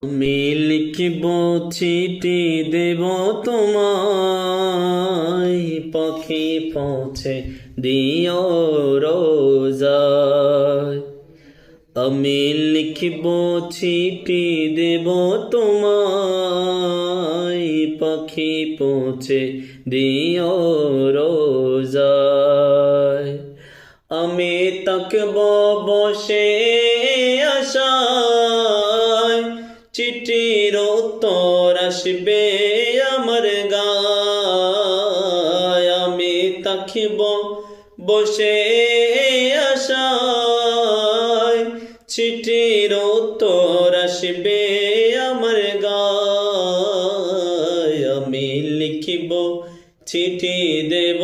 আমি লিখিব চিঠি দেব তোমায়, পাখি পৌঁছে দিও রোজায়। আমি লিখিব চিঠি দেব তোমায়, পাখি পৌঁছে দিও রোজায়। আমি তাকব বসে আশায়, চিঠির উত্তর আসবে আমার গায়। আমি তাকিব বসে আশায়, চিঠির উত্তর আসবে আমার গায়। আমি লিখিব চিঠি দেব